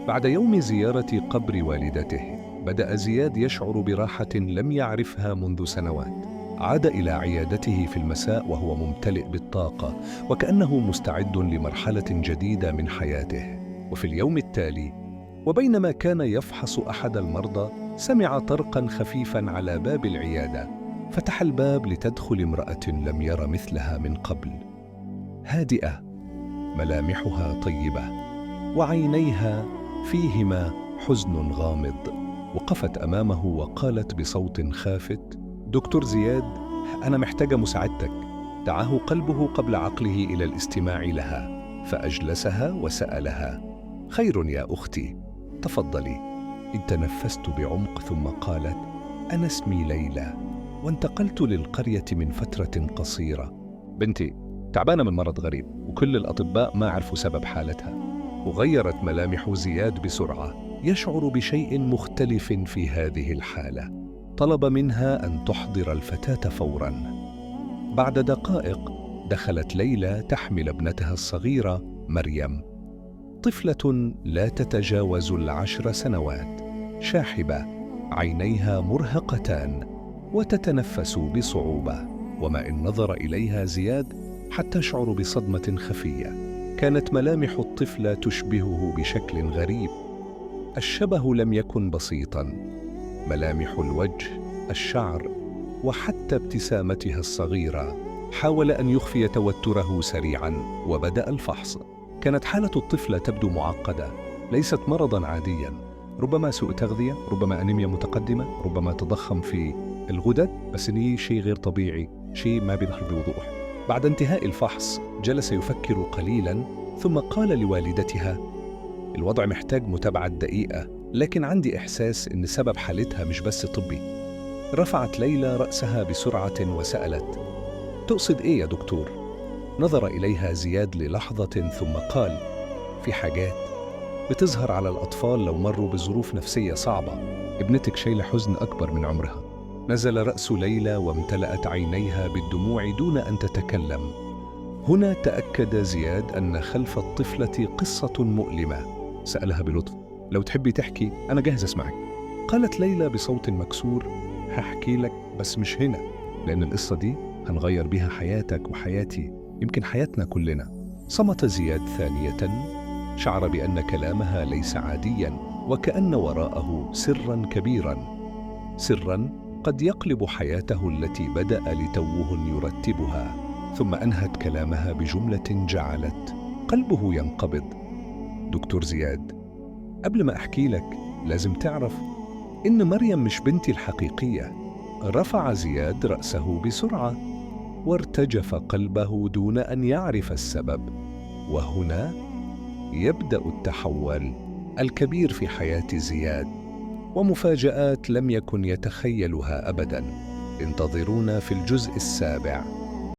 بعد يوم زيارة قبر والدته، بدأ زياد يشعر براحة لم يعرفها منذ سنوات. عاد إلى عيادته في المساء وهو ممتلئ بالطاقة، وكأنه مستعد لمرحلة جديدة من حياته. وفي اليوم التالي، وبينما كان يفحص أحد المرضى، سمع طرقاً خفيفاً على باب العيادة. فتح الباب لتدخل امرأة لم ير مثلها من قبل، هادئة، ملامحها طيبة، وعينيها فيهما حزن غامض. وقفت أمامه وقالت بصوت خافت: دكتور زياد، أنا محتاجة مساعدتك. دعاه قلبه قبل عقله إلى الاستماع لها، فأجلسها وسألها: خير يا أختي، تفضلي. إذ تنفست بعمق ثم قالت: أنا اسمي ليلى، وانتقلت للقرية من فترة قصيرة. بنتي تعبانة من مرض غريب، وكل الأطباء ما عرفوا سبب حالتها. وغيرت ملامح زياد بسرعة، يشعر بشيء مختلف في هذه الحالة. طلب منها أن تحضر الفتاة فوراً. بعد دقائق دخلت ليلى تحمل ابنتها الصغيرة مريم، طفلة لا تتجاوز 10 سنوات، شاحبة، عينيها مرهقتان، وتتنفس بصعوبة. وما إن نظر إليها زياد حتى شعر بصدمة خفية. كانت ملامح الطفلة تشبهه بشكل غريب. الشبه لم يكن بسيطاً، ملامح الوجه، الشعر، وحتى ابتسامتها الصغيرة. حاول أن يخفي توتره سريعاً، وبدأ الفحص. كانت حالة الطفلة تبدو معقدة، ليست مرضاً عادياً، ربما سوء تغذية، ربما أنيميا متقدمة، ربما تضخم في الغدد، بس إنه شيء غير طبيعي، شيء ما بيظهر بوضوح. بعد انتهاء الفحص جلس يفكر قليلاً، ثم قال لوالدتها: الوضع محتاج متابعة دقيقة، لكن عندي إحساس إن سبب حالتها مش بس طبي. رفعت ليلى رأسها بسرعة وسألت: تقصد إيه يا دكتور؟ نظر إليها زياد للحظة ثم قال: في حاجات بتظهر على الأطفال لو مروا بظروف نفسية صعبة. ابنتك شايلة حزن أكبر من عمرها. نزل رأس ليلى وامتلأت عينيها بالدموع دون أن تتكلم. هنا تأكد زياد أن خلف الطفلة قصة مؤلمة. سألها بلطف: لو تحبي تحكي أنا جاهز أسمعك. قالت ليلى بصوت مكسور: هحكي لك، بس مش هنا، لأن القصة دي هنغير بيها حياتك وحياتي، يمكن حياتنا كلنا. صمت زياد ثانية، شعر بأن كلامها ليس عادياً، وكأن وراءه سراً كبيراً، سراً قد يقلب حياته التي بدأ لتوه يرتبها. ثم أنهت كلامها بجملة جعلت قلبه ينقبض: دكتور زياد، قبل ما أحكي لك لازم تعرف إن مريم مش بنتي الحقيقية. رفع زياد رأسه بسرعة، وارتجف قلبه دون أن يعرف السبب. وهنا يبدأ التحول الكبير في حياة زياد، ومفاجآت لم يكن يتخيلها أبداً. انتظرونا في الجزء السابع.